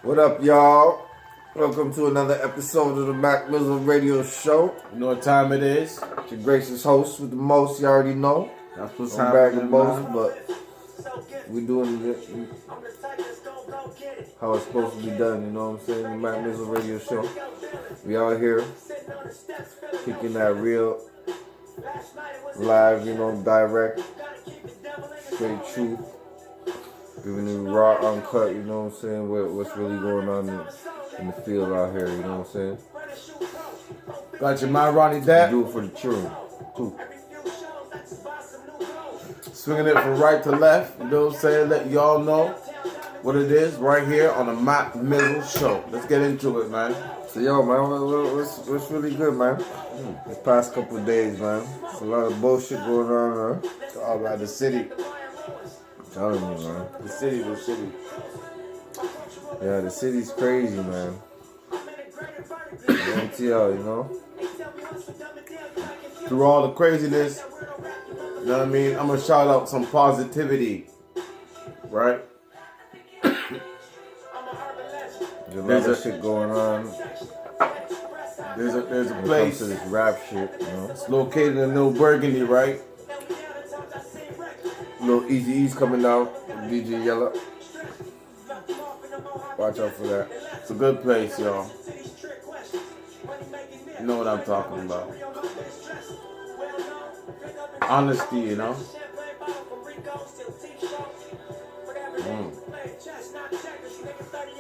What up, y'all? Welcome to another episode of the Mac Mizzle Radio Show. You know what time it is? It's your gracious host with the most, you already know. That's what's I'm back happening, with most, but we doing it how it's supposed to be done, you know what I'm saying? The Mac Mizzle Radio Show. We out here kicking that real live, direct, straight truth. Giving you raw, uncut, you know what I'm saying? What's really going on in the field out here, you know what I'm saying? Got your mind, Ronnie Dap? Do it for the children, too. Swinging it from right to left, you know what I'm saying? Let y'all know what it is right here on the Mac Mizzle Show. Let's get into it, man. So, yo, man, what's really good, man? The past couple of days, man. There's a lot of bullshit going on, huh? All right, the city. I'm telling you, man. The city. Yeah, the city's crazy, man. MTL, you know? Through all the craziness, you know what I mean? I'm going to shout out some positivity, right? There's a lot of shit going on. There's a When it place. comes to this rap shit, you know? It's located in New Burgundy, right? Little Easy E's coming down with DJ Yella. Watch out for that. It's a good place, y'all. You know what I'm talking about. Honesty, you know?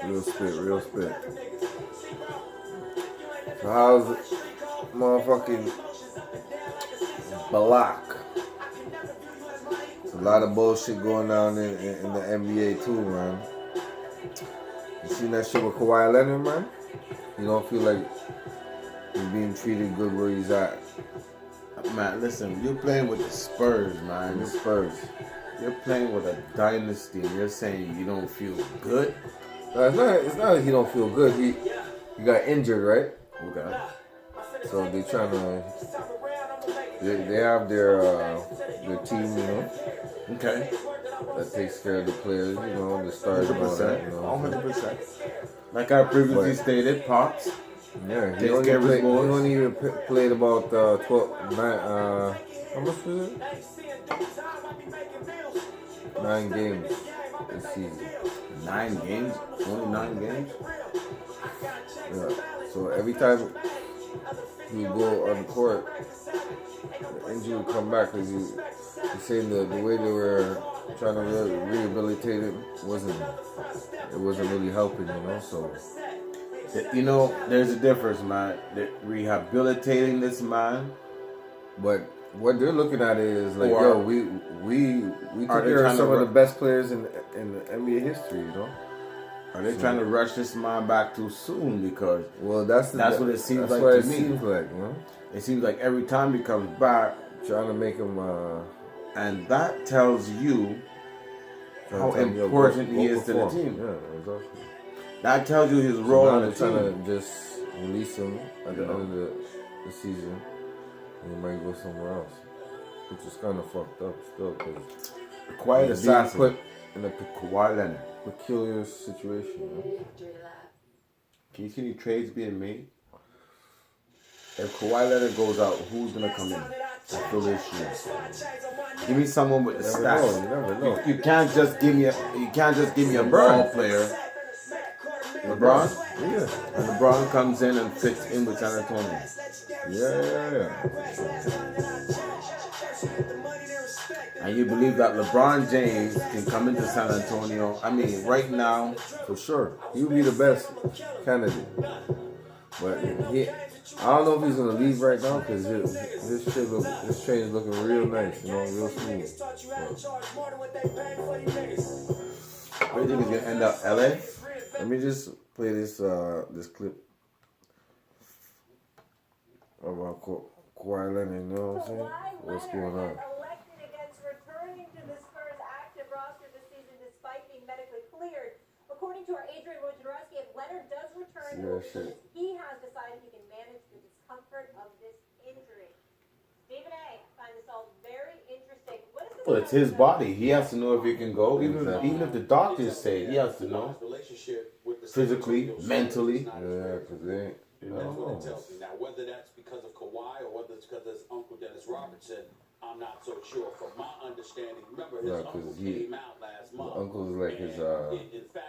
Real spit. So how's it, motherfucking Balak? There's a lot of bullshit going on in the NBA too, man. You seen that shit with Kawhi Leonard, man? You don't feel like he's being treated good where he's at? Man, listen, you're playing with the Spurs, man. The Spurs. You're playing with a dynasty. You're saying you don't feel good? No, it's not that he don't feel good. He got injured, right? Okay. So they trying to. They have their team, you know. Okay. That takes care of the players, you know, the stars and all that, you know. 100%. Like I previously stated, Pops. Yeah, Takes care of his boys. he only even played about 12, 9, how much was it? 9 games this season. 9 games? Only 9 games? Yeah. So every time he would go on the court, the injury would come back because he's saying the way they were trying to rehabilitate him wasn't really helping, you know. So You know, there's a difference, man. They're rehabilitating this man. but what they're looking at is like, yo, we took care of some of the best players in the NBA history, you know. Are they trying to rush this man back too soon? Because that's what it seems like what to me. Seems like, you know? It seems like every time he comes back, trying to make him and that tells you how important he is to the team. Yeah, exactly. That tells you his role in the team. Trying team. to just release him at the end of the season, and he might go somewhere else, which is kind of fucked up still, because Quiet assassin. Put in a Kawhi Leonard. peculiar situation. You know? Can you see any trades being made? If Kawhi Leonard goes out, who's gonna come in and fill his shoes? Give me someone with the stats. You never know. You can't just give me a ball player. LeBron? Yeah. And LeBron comes in and fits in with San Antonio. Yeah. And you believe that LeBron James can come into San Antonio? I mean, right now, For sure. He would be the best candidate. But I don't know if he's going to leave right now because his train is looking real nice, you know, real smooth. where do you think he's going to end up? LA? Let me just play this clip about Kawhi Leonard, you know what I'm saying? What's going on? Elected against returning to the Spurs active roster this season despite being medically cleared. According to our Adrian Wojnarowski, if Leonard does return, he has decided he can manage the discomfort of this injury. Stephen A. finds this all very interesting. What is this? Well, it's his body. He has to know if he can go. Even if the doctors say, he has to know. physically, mentally. Yeah, because they ain't. And that's what it tells me. Now, whether that's because of Kawhi or whether it's because of his uncle Dennis Robertson, I'm not so sure. From my understanding, remember his uncle came out last month. Uncle's like his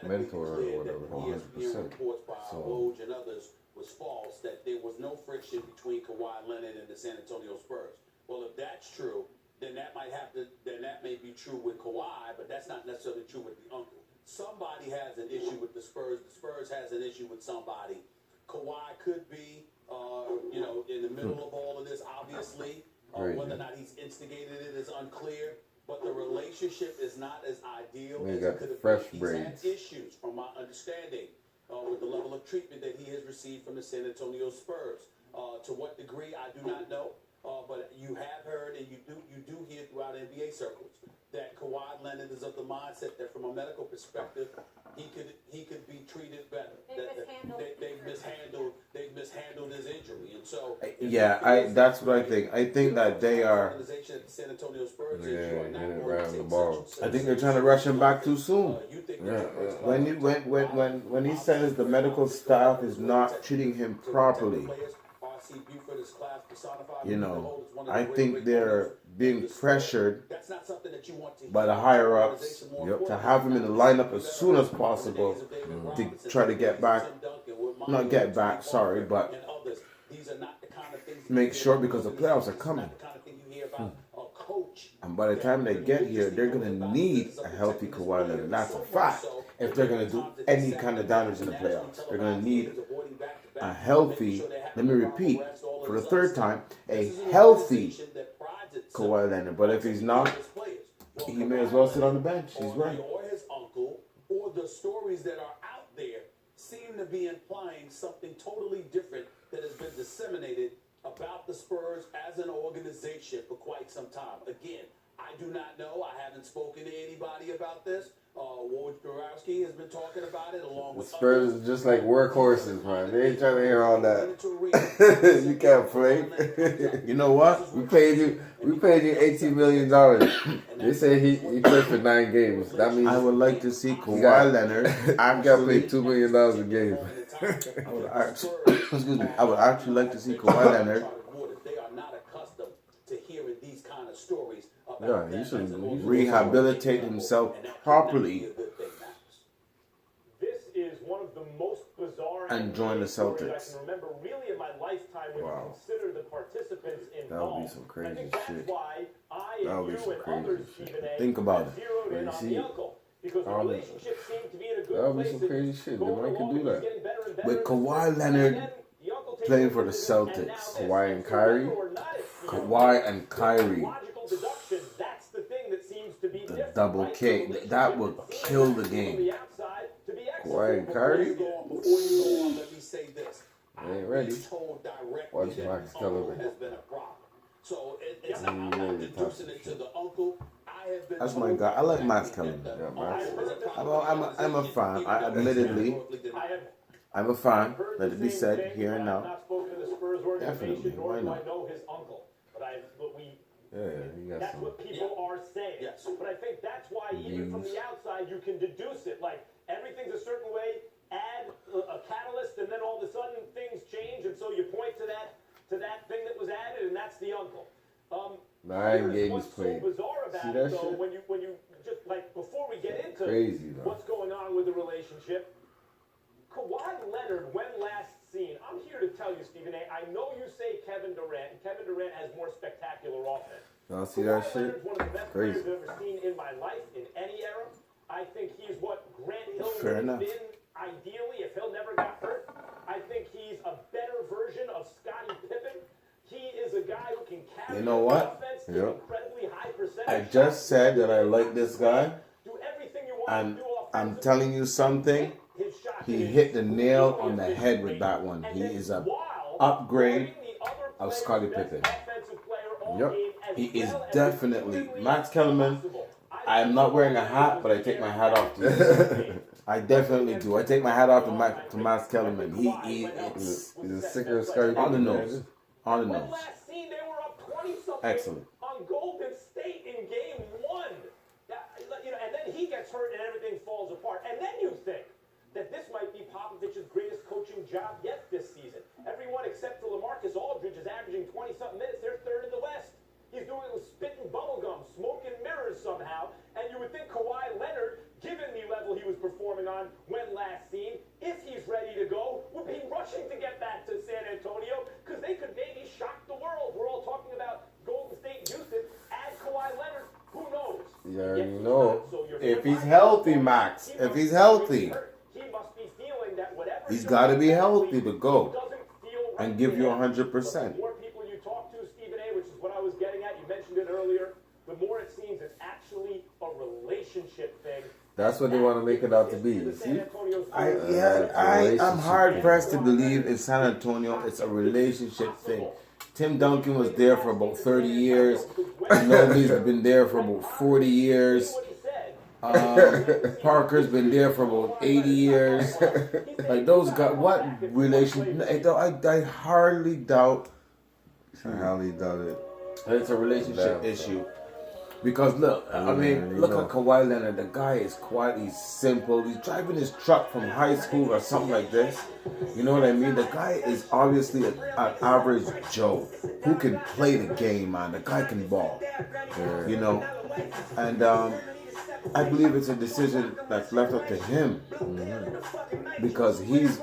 mentor or whatever, ESPN 100%. reports by Woj and others was false, that there was no friction between Kawhi Leonard and the San Antonio Spurs. Well, if that's true, then that may be true with Kawhi, but that's not necessarily true with the uncle. Somebody has an issue with the Spurs. The Spurs has an issue with somebody. Kawhi could be, in the middle of all of this, obviously. Whether or not he's instigated it is unclear. But the relationship is not as ideal as it could have been. He's had issues, from my understanding, with the level of treatment that he has received from the San Antonio Spurs. To what degree, I do not know. But you have heard, and you do hear throughout NBA circles, that Kawhi Leonard is of the mindset that, from a medical perspective, he could be treated better. They've mishandled his injury, and so that's what I think. I think that they are. Around the ball. I think they're trying to rush him back too soon. When he says the medical staff is not treating him properly, I think they're being pressured by the higher ups to have him in the lineup as soon as possible to try to but make sure, because the playoffs are coming. And by the time they get here, they're going to need a healthy Kawhi Leonard. That's a fact. If they're going to do any kind of damage in the playoffs, they're going to need a healthy, let me repeat for the third time, a healthy Kawhi Leonard. But if he's not, he may as well sit on the bench. He's right. Or his uncle, or the stories that are out there seem to be implying something totally different that has been disseminated about the Spurs as an organization for quite some time. Again, I do not know. I haven't spoken to anybody about this. Woj has been talking about it along with Spurs is just like workhorses, man. They ain't trying to hear all that. You can't play. You know what? We paid you $18 million. They say he played for 9 games. That means I would like to see Kawhi Leonard. I got paid $2 million a game. I would actually like to see Kawhi Leonard. They are not accustomed to hearing these kind of stories. Yeah, he should rehabilitate himself properly This is one of the most bizarre and join the stories Celtics. I can remember really in my lifetime when you consider the participants involved. That would be some crazy I think that's shit. why I That and would be you some and crazy others, shit. Stephen A, Think about it. zeroed in You on see? the uncle. Because the relationship seemed to be in a good That would be place. some crazy shit. They might could do that. With Kawhi Leonard playing for the Celtics, Kawhi and Kyrie. Kawhi and Kyrie, Logical deduction, that's the thing that seems to be the double K, that would kill the game. Kawhi and Kyrie. Before you go on, let me say this. They ain't ready. Told directly Watch that Max uncle Kellerman. has been a problem. So I'm not deducing it to the uncle. I have been That's my guy. I like Max Kellerman. I'm a fan. I'm a fan. Let it be said here and now. Definitely. Why not? I know his uncle, but we. Yeah, he got That's some. what people are saying. Yes. But I think that's why even from the outside you can deduce it. Like everything's a certain way, add a catalyst, and then all of a sudden things change, and so you point to that thing that was added, and that's the uncle. 9 games what's played. so bizarre about See it, that though, shit? when you just like before we get into Crazy, though. what's going on with the relationship, Kawhi Leonard, when last seen, I'm here to tell you, Stephen A. I know you say Kevin Durant, and Kevin Durant has more spectacular offense. Y'all see that Kawhi shit? Leonard's one of the best Crazy. players I've ever seen in my life, in any era. I think he's what Grant Hill Fair would enough. have been ideally if Hill never got hurt. I think he's a better version of Scottie Pippen. He is a guy who can carry You know what? the offense to Yep. incredibly high percentage. I just said that I like this guy, Do everything you want and to do I'm offensively. telling you something. His shot He is hit the nail on the completely head with efficient. that one. And He then is a while upgrade putting the other of player's Scottie best Pippen. offensive player all Yep. game as He is well as definitely humanly Max Kellerman. possible. I'm not wearing a hat, but I take my hat off to this. I definitely do. I take my hat off to Max Kellerman. He is He's a sicker Scottie on the Pippen, nose. man. On the When nose. last seen, they were up 20-something Excellent. on Golden State in game 1. And then he gets hurt and everything falls apart. And then you think that this might be possible. job yet this season. Everyone except for LaMarcus Aldridge is averaging 20-something minutes. They're third in the West. He's doing it with spitting bubblegum, smoking mirrors somehow. And you would think Kawhi Leonard, given the level he was performing on when last seen, if he's ready to go, would be rushing to get back to San Antonio because they could maybe shock the world. We're all talking about Golden State and Houston. Add Kawhi Leonard, who knows? Yeah, you know. If he's healthy, Max. If he's healthy. He must be feeling that whatever He's got to be healthy to go and give you 100%. The more people you talk to, Stephen A., which is what I was getting at, you mentioned it earlier, the more it seems it's actually a relationship thing. That's what they want to make it out to be. You see? I'm hard pressed to believe in San Antonio it's a relationship thing. Tim Duncan was there for about 30 years. Nobody's been there for about 40 years. Parker's been there for about 80 years. Like those guys, what relation? I hardly doubt. I highly doubt it. It's a relationship issue. Because look, I mean, look at Kawhi Leonard. The guy is quiet. He's simple. He's driving his truck from high school or something like this. You know what I mean? The guy is obviously an average Joe who can play the game, man. The guy can ball. You know, and I believe it's a decision that's left up to him because he's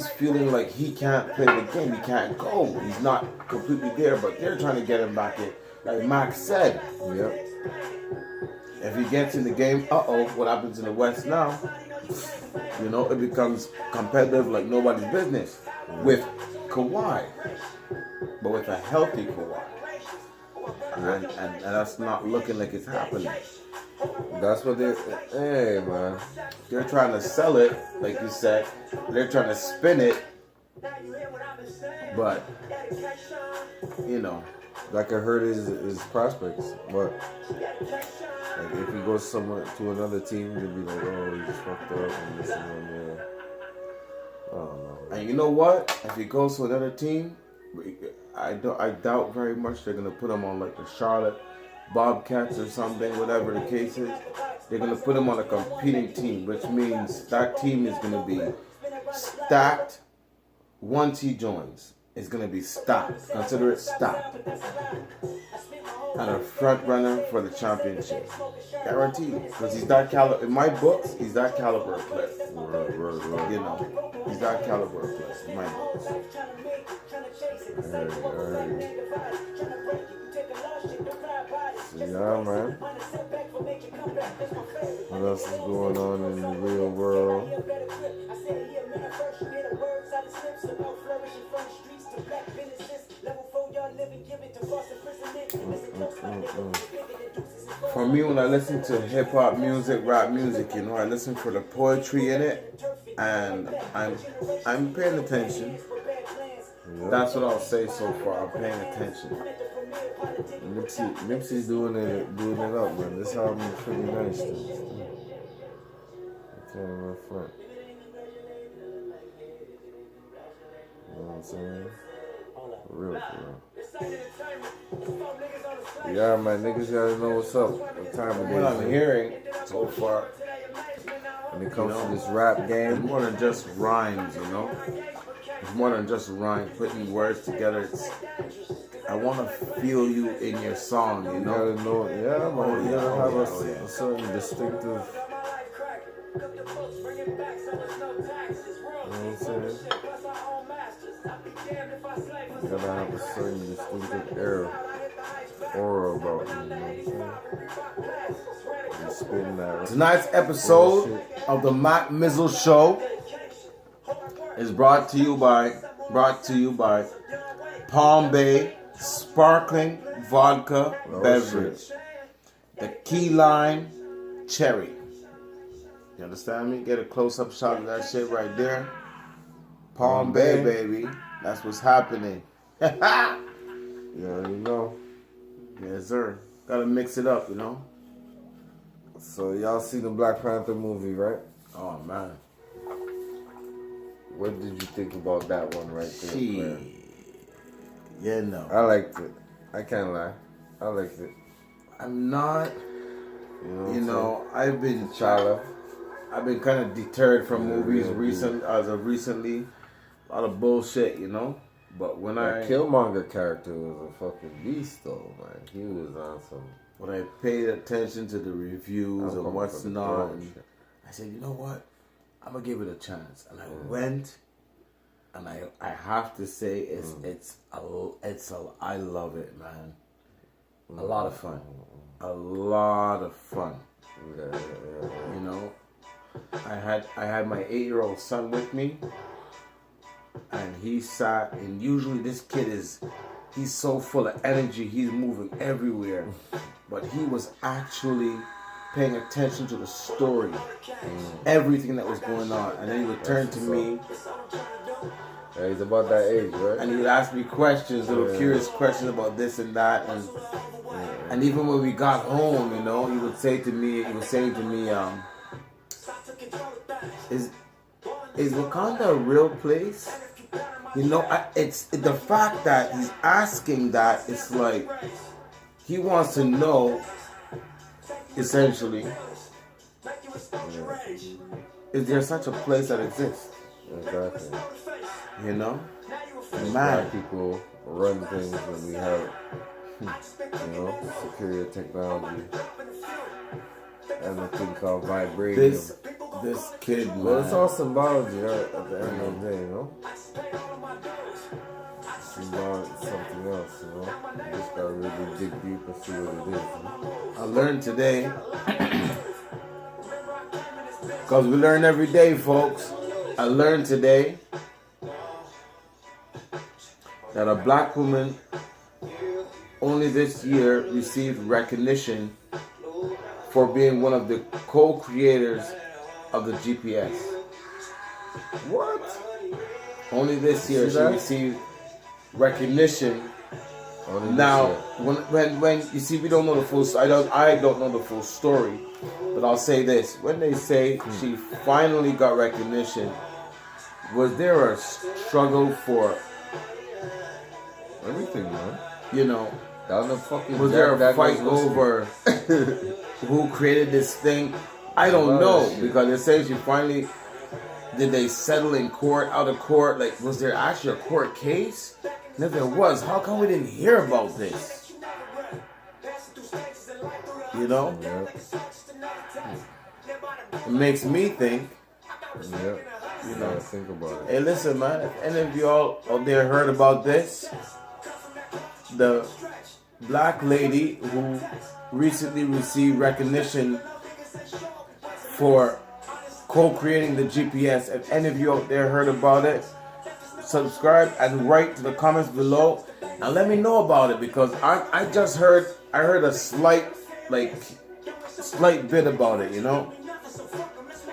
feeling like he can't play the game. He can't go. He's not completely there, but they're trying to get him back in. Like Max said, Yep. if he gets in the game, what happens in the West now? You know, it becomes competitive like nobody's business with Kawhi, but with a healthy Kawhi, and that's not looking like it's happening. That's what they. Hey, man. They're trying to sell it, like you said. They're trying to spin it, but you know. That could hurt his prospects, but like if he goes somewhere to another team, they'll be like, oh, he just fucked up and this and that. I don't know. And you know what? If he goes to another team, I doubt very much they're gonna put him on like the Charlotte Bobcats or something, whatever the case is. They're gonna put him on a competing team, which means that team is gonna be stacked once he joins. It's going to be stopped. Consider it stopped. And a front runner for the championship. Guaranteed. Because he's that caliber. In my books, he's that caliber of player. Right. You know, he's that caliber of player. In my books. Alright. So, yeah, man. What else is going on in the real world? For me, when I listen to hip hop music, rap music, you know, I listen for the poetry in it, and I'm paying attention. Yep. That's what I'll say so far. I'm paying attention. Nipsey's doing it up, man. This album is pretty nice, though. I can't even front. You know what I'm saying? For real. Yeah, man, niggas gotta know what's up. What time it is. What I'm hearing so far, when it comes to this rap it's game, more than just rhymes, you know? It's more than just rhymes, putting words together. I want to feel you in your song, you you know? gotta know, yeah, man, you gotta have a certain distinctive, you know what I'm saying? You gotta have a certain distinctive aura about you, know what I'm saying? You spin that. Tonight's episode of the Mac Mizzle Show is brought to you by Palm Bay Sparkling Vodka Beverage. The Key Lime Cherry. You understand me? Get a close-up shot of that shit right there. Palm Bay, baby. That's what's happening. Yeah, you know. Yes, sir. Gotta mix it up, you know? So y'all see the Black Panther movie, right? Oh, man. What did you think about that one right there? Shit. Yeah, no. I liked it. I can't lie. I liked it. I'm not, You know, I've been T'Challa. kind of deterred from movies real recently. A lot of bullshit, you know. But when That Killmonger character was a fucking beast, though, man. He was on some. when I paid attention to the reviews and what's not, and shit. I said, you know what? I'm gonna give it a chance. And I went, and I have to say I love it, man. A lot of fun. A lot of fun. Yeah. You know, I had my 8-year-old son with me, and he sat. And usually this kid he's so full of energy. He's moving everywhere, but he was actually paying attention to the story, everything that was going on, and then he would turn to me. Yeah, he's about that age, right? And he would ask me questions, little curious questions about this and that, and even when we got home, you know, he was saying to me, is Wakanda a real place? You know, it's the fact that he's asking that. It's like he wants to know, essentially, is there such a place that exists? Exactly. You know, Black man. people run things when we have, you know, superior technology and a thing called vibranium. This kid, man. But it's all symbology, right? At the end of the day, you know. Symbolic something else, you know. You just gotta really dig deep and see what it is. You know? I learned today, because we learn every day, folks. I learned today that a black woman only this year received recognition for being one of the co-creators of the GPS. What? Only this year See she that? received recognition. Only this Now, year. when you see, we don't know the full. I don't know the full story, but I'll say this: when they say she finally got recognition, was there a struggle for, Everything, man. you know, Down the fucking. was there a Jack fight Daniels whiskey. over who created this thing? I don't A lot know, of shit. because they say she finally. Did they settle in court, out of court? Like, was there actually a court case? And if there was, how come we didn't hear about this? You know? Yeah. It makes me think, Yeah. You gotta think about it. hey, listen, man, if any of y'all out there heard about this, the black lady who recently received recognition for co-creating the GPS, if any of you out there heard about it, subscribe and write to the comments below and let me know about it, because I heard a slight bit about it, you know,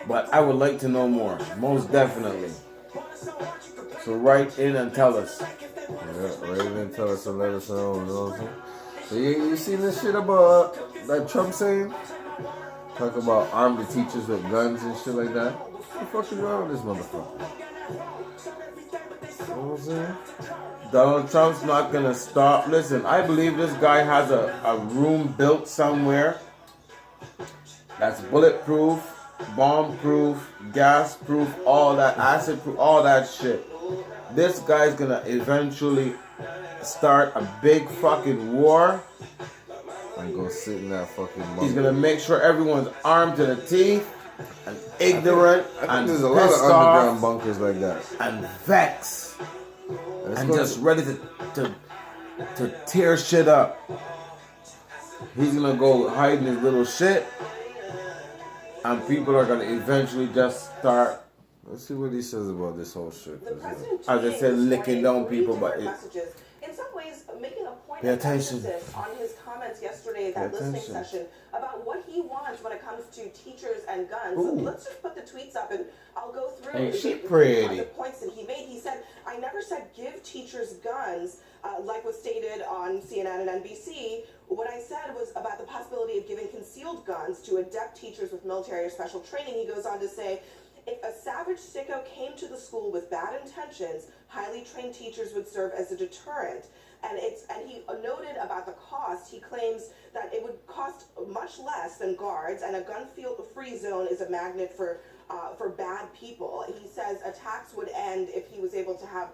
but I would like to know more, most definitely. So write in and tell us. Yeah, right in and tell us and let us know, you know what I'm saying? So you seen this shit about that Trump saying? Talk about arm the teachers with guns and shit like that. What the fuck is wrong with this motherfucker? You know what I'm saying? Donald Trump's not gonna stop. Listen, I believe this guy has a room built somewhere that's bulletproof, bomb-proof, gas-proof, all that, acid-proof, all that shit. This guy's gonna eventually start a big fucking war. And go sit in that fucking bunker. He's gonna make sure everyone's armed to the teeth and ignorant I think and there's a lot of pissed underground off bunkers like that. and vexed It's and gonna- just ready to tear shit up. He's gonna go hide in his little shit, and people are gonna eventually just start, Let's see what he says about this whole shit. The 'cause, president as I said, licking down people, but it, messages, in some ways making a point Pay of attention. emphasis on his comments yesterday at that Pay listening attention. session about what he wants when it comes to teachers and guns. Ooh. Let's just put the tweets up and I'll go through Ain't she the pretty? points that he made. He said, I never said give teachers guns, like was stated on CNN and NBC. What I said was about the possibility of giving concealed guns to adept teachers with military or special training. He goes on to say, if a savage sicko came to the school with bad intentions, highly trained teachers would serve as a deterrent. And he noted about the cost. He claims that it would cost much less than guards, and a gun-free zone is a magnet for for bad people. He says attacks would end if he was able to have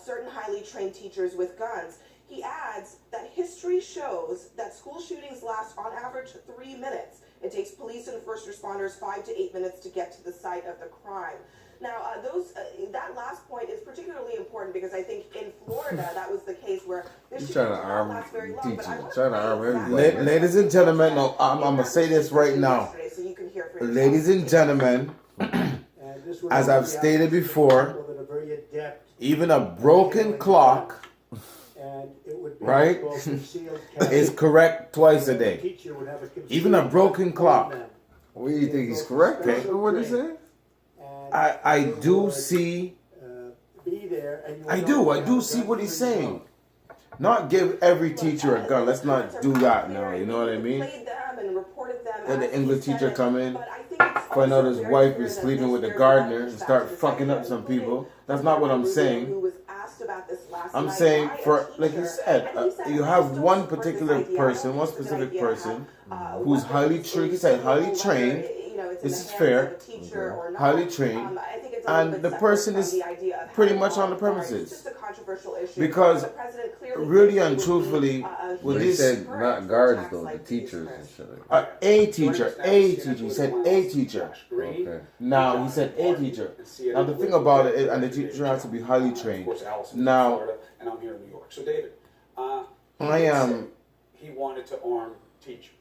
certain highly trained teachers with guns. He adds that history shows that school shootings last on average 3 minutes. It takes police and first responders 5 to 8 minutes to get to the site of the crime. Now, that last point is particularly important because I think in Florida that was the case where this trying to shooting did not arm last very long. teachers, But I want trying to arm everybody. Ladies and gentlemen, no, I'm going to say this right now. So you can hear for yourself. Ladies and gentlemen, as I've stated before, even a broken clock, right, is correct twice a day. Even a broken clock. What do you think he's correct? What did he say? I do see. I do see what he's saying. Not give every teacher a gun. Let's not do that now. You know what I mean? Let the English teacher come in, find out his wife is sleeping with the gardener, and start fucking up some people. That's not what I'm saying. I'm saying, for like you said, you have one particular person, one specific person, who's highly trained. He said highly trained. This is fair. Highly trained, and the person is pretty much on the premises. Because really and truthfully, with He this, said not guards though, the teachers and shit. a teacher. He said a teacher. Okay. Now he said a teacher. Now the thing about it, is, and the teacher has to be highly trained. Now, and I'm here in New York. So David, I am. he wanted to arm teachers.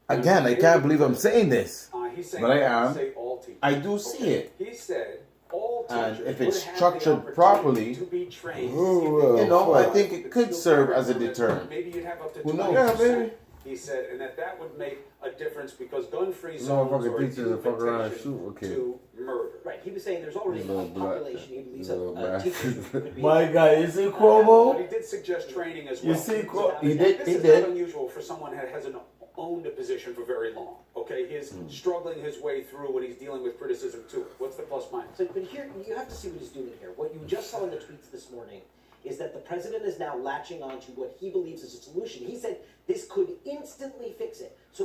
Again, I can't believe I'm saying this, He's saying but I am. say all teachers. I do see it. He said all And teachers if it's would have structured the properly, to be trained. You know, I think it could serve as a deterrent. Maybe you'd have up to Who knows? 20%. Yeah, baby. He said, and that would make a difference because gun-free No zones fucking are a teachers that fuck around and invitation shoot. Okay. to murder. Right, he was saying there's already Little a black- population he believes little of black- teachers who could be. My guy, you see But Cuomo? he did suggest training as You well. see, he This did. He is not did. unusual for someone who hasn't owned a position for very long. Okay, he's struggling his way through when he's dealing with criticism too. What's the plus minus? So, but here, you have to see what he's doing here. What you just saw in the tweets this morning is that the president is now latching on to what he believes is a solution. He said this could instantly fix it. So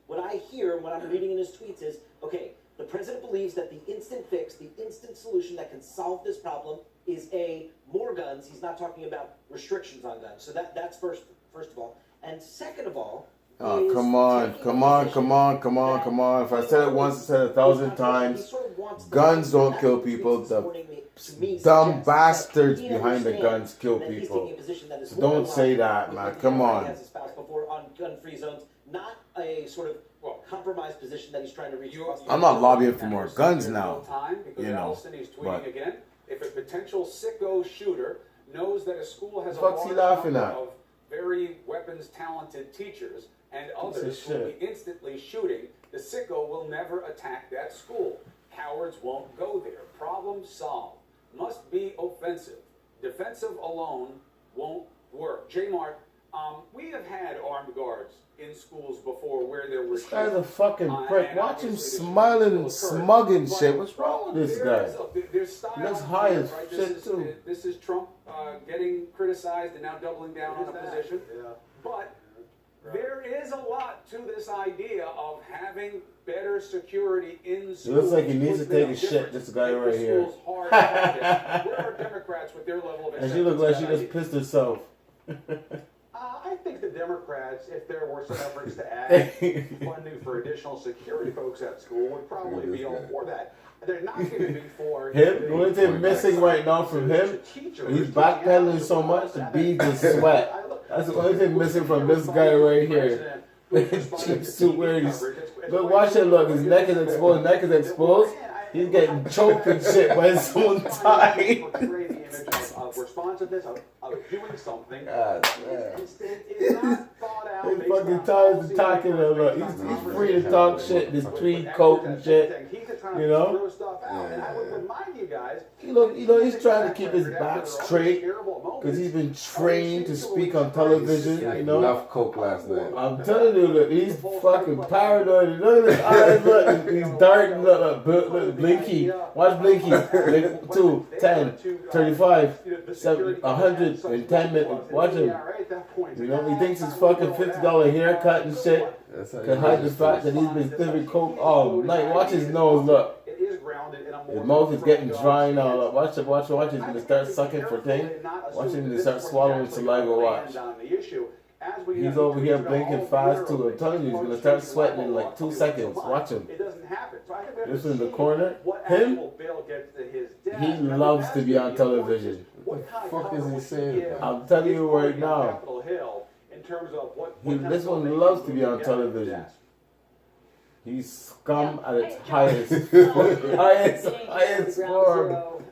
what I hear when I'm reading in his tweets is, okay, the president believes that the instant fix, the instant solution that can solve this problem is more guns. He's not talking about restrictions on guns. So that's first of all. And second of all, Oh, come on. If I said it once, I said it 1,000 times. Guns don't kill people. The dumb bastards behind the guns kill people. So don't say that, man. Come on. On gun-free zones, not a sort of compromised position that he's trying to reach. I'm not lobbying for more guns now. You know, Allison, he's tweeting but- again. If a potential sicko shooter knows that a school has a What's he large laughing number at? of very weapons-talented teachers and Piece of others will shit. be instantly shooting, the sicko will never attack that school. Cowards won't go there. Problem solved. Must be offensive. Defensive alone won't work. J-Mart, we have had armed guards in schools before where there were This guy's a shootings. fucking prick. And Watch him obviously the smiling shooting and still occurred. smug and But shit. What's wrong with this guy? There's style He looks on high here, as right? shit, too. This is Trump getting criticized and now doubling down on a position. But there is a lot to this idea of having better security in schools. looks like he needs to Puts take them a shit, different. this guy Make right the here. schools hard targets. Where are Democrats with their level of And she looked like she acceptance just of that pissed herself. I think the Democrats, if there were some efforts to add funding for additional security folks at school, would probably be all for that. They're not going to be for Him? The only thing missing right now from him, he's backpedaling so much, the beads of sweat. That's the only thing missing from this guy right here. Cheap suit wearing. Look, watch it. Look, his neck is exposed. He's getting choked and shit by someone tied. Responsiveness of doing something. God, It's not thought out. He's based fucking on tired of policy, talking to him. Look, he's free to talk shit in his tweed coat and shit. You know? Throw stuff out. And I would remind you guys. He's trying to keep his back straight. because he's been trained to speak on television, you know. Enough coke last night. I'm telling you, look, he's fucking paranoid. Look at his eyes, look, he's darting, look, Blinky. Watch Blinky. 2, 10, 35, 7, 100 in 10 minutes. Watch him. You know, he thinks his fucking $50 haircut and shit can hide the fact that he's been sniffing coke all night. Watch his nose, look. His mouth is getting dry now. Look. Watch. He's gonna start sucking for things. Watch him to start swallowing saliva. Watch. He's over here blinking fast too. I'm telling you, he's gonna start sweating in like 2 seconds. Watch him. This in the corner. Him. He loves to be on television. What the fuck is he saying? I'm telling you right now. This one loves to be on television. He's scum at its highest form.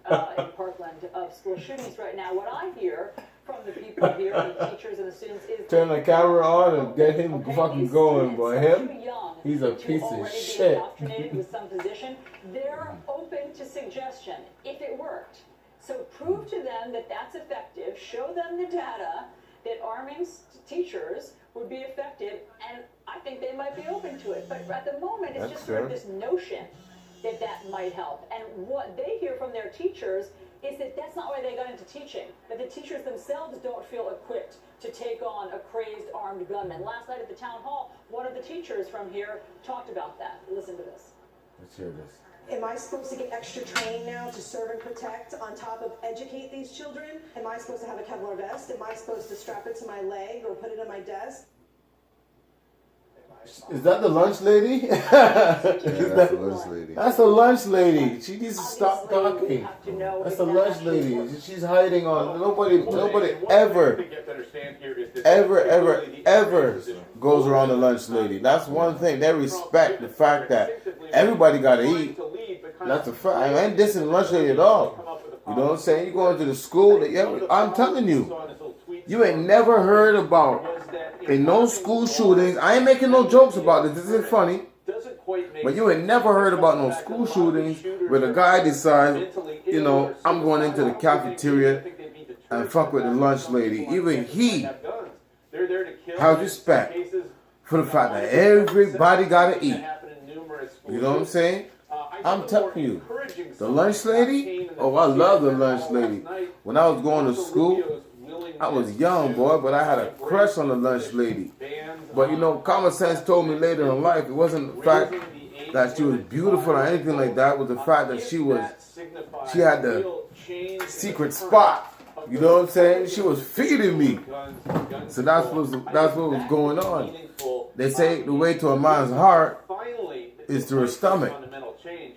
In Parkland of school shootings right now. What I hear from the people here, the teachers and the students, is turn the camera on and get him fucking going, boy. Him, he's a piece of shit. With some position, they're open to suggestion if it worked. So prove to them that that's effective. Show them the data that arming teachers would be effective, and I think they might be open to it. But at the moment, it's just sort of this notion that that might help. And what they hear from their teachers is that that's not why they got into teaching, that the teachers themselves don't feel equipped to take on a crazed armed gunman. Last night at the town hall, one of the teachers from here talked about that. Listen to this. Let's hear this. Am I supposed to get extra training now to serve and protect on top of educate these children? Am I supposed to have a Kevlar vest? Am I supposed to strap it to my leg or put it on my desk? Is that the lunch lady? That's the lunch lady. That's the lunch lady. She needs to stop talking. That's the lunch lady. She's hiding on. Nobody ever goes around the lunch lady. That's one thing. They respect the fact that everybody got to eat. That's a fact. I ain't dissing the lunch lady at all. You know what I'm saying? You go into the school. I'm telling you, you ain't never heard about in no school shootings. I ain't making no jokes about this. This isn't funny. But you ain't never heard about no school shootings where the guy decides, you know, I'm going into the cafeteria and fuck with the lunch lady. Even he has respect for the fact that everybody gotta eat. You know what I'm saying? I'm telling you, the lunch lady, oh, I love the lunch lady. When I was going to school, I was young, boy, but I had a crush on the lunch lady. But, you know, common sense told me later in life, it wasn't the fact that she was beautiful or anything like that. It was the fact that she had the secret spot. You know what I'm saying? She was feeding me. So that's what was going on. They say the way to a man's heart is through her stomach.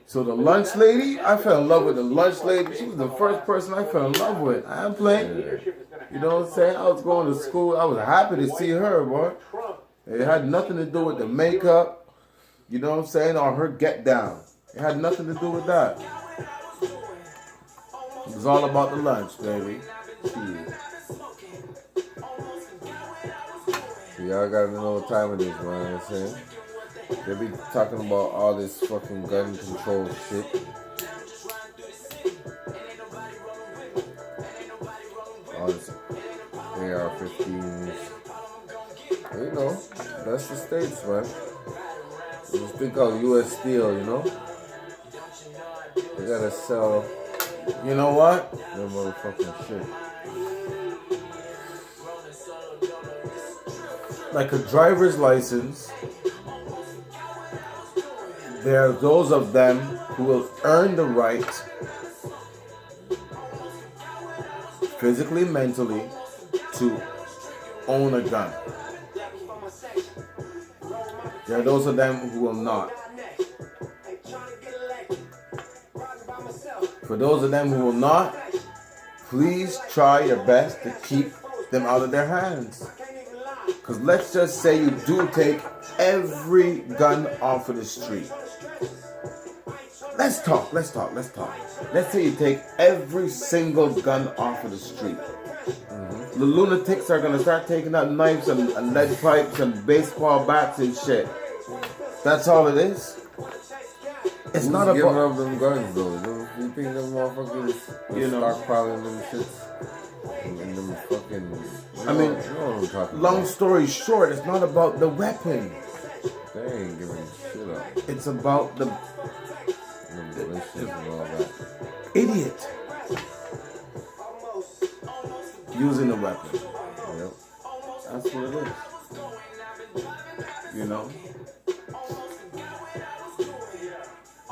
So the lunch lady, I fell in love with the lunch lady. She was the first person I fell in love with. I am playing. You know what I'm saying? I was going to school. I was happy to see her, boy. It had nothing to do with the makeup. You know what I'm saying? Or her get down. It had nothing to do with that. It was all about the lunch, baby. Y'all gotta know what time it is, man. You know what I'm saying? They be talking about all this fucking gun control shit. All this AR-15s. You know, that's the States, man. This thing called U.S. Steel, you know? They gotta sell. You know what? That motherfucking shit. Like a driver's license, there are those of them who will earn the right, physically, mentally, to own a gun. There are those of them who will not. For those of them who will not, please try your best to keep them out of their hands. Because let's just say you do take every gun off of the street. Let's talk. Let's say you take every single gun off of the street. The lunatics are going to start taking out knives and lead pipes and baseball bats and shit. That's all it is. It's not giving about up them guns though. Who think them motherfuckers stockpiling them shits? And them fucking... I mean, you know what I'm talking long about. story short, it's not about the weapon. They ain't giving shit up. It's about the Militias and all that. idiot using the weapon. Yep. That's what it is. You know?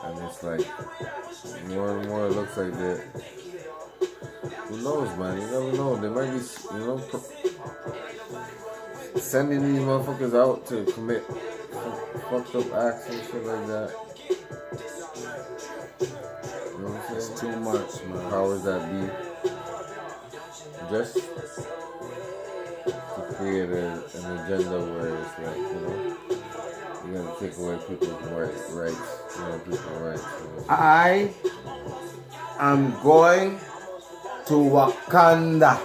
And it's like, more and more it looks like that. Who knows, man? You never know. They might be, sending these motherfuckers out to commit fucked up acts and shit like that. You know what I'm saying? It's too much, man. Powers that be. Just to create an agenda where it's like, you're gonna take away people's rights, people's rights. I am going to Wakanda.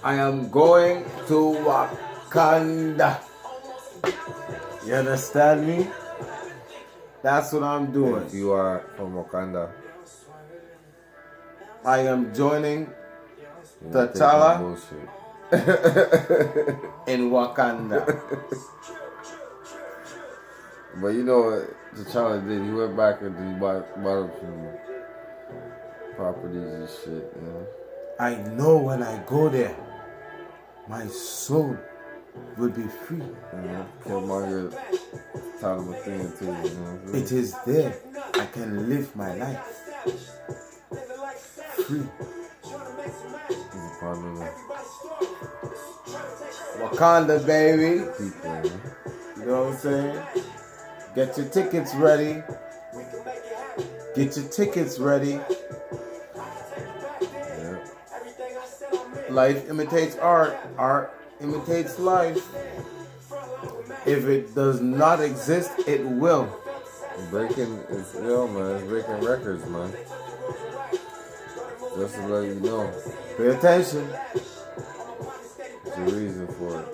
I am going to Wakanda. You understand me? That's what I'm doing. If you are from Wakanda, I am joining you're not taking T'Challa bullshit. in Wakanda. But you know what T'Challa did? He went back and he bought up some properties and shit, I know when I go there, my soul will be free. Killmonger taught him a thing or two, It is there I can live my life free. He's a part of the Wakanda, baby. people, You know what I'm saying? Get your tickets ready. Get your tickets ready. Yeah. Life imitates art. Art imitates life. If it does not exist, it will. Breaking is ill, man. It's breaking records, man. Just to let you know. Pay attention. There's a reason for it.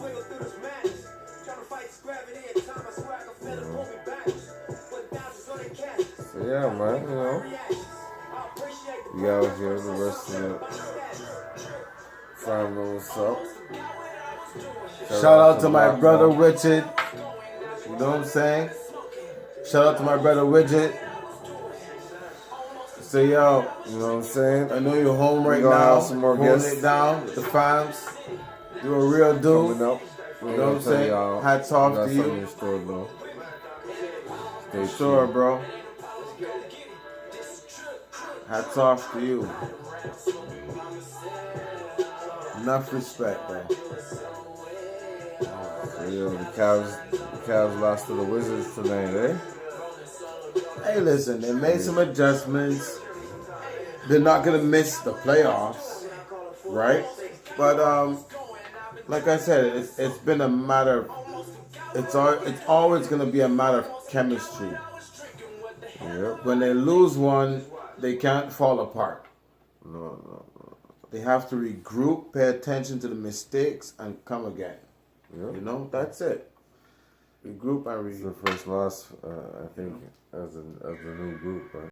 So yeah, man, we out here, the rest of the family, what's up? Shout out to my brother Richard. You know what I'm saying? Shout out to my brother Widget. Say yo, You know what I'm saying? I know you're home right We gonna now. have some more holding guests. it down with the fans. You're a real dude. Coming up. You know what I'm saying? Hats We off got to something you. in store, though. Stay Sure, tuned. bro. Hats off to you. Enough respect, bro. So, yo, the Cavs lost to the Wizards tonight, eh? Hey, listen, they made some adjustments. They're not gonna miss the playoffs, right? But like I said, it's been a matter. It's always gonna be a matter of chemistry. Yep. When they lose one, they can't fall apart. No. They have to regroup, pay attention to the mistakes, and come again. Yep. You know, that's it. Regroup and It's the regroup. first loss, I think, as a new group, right?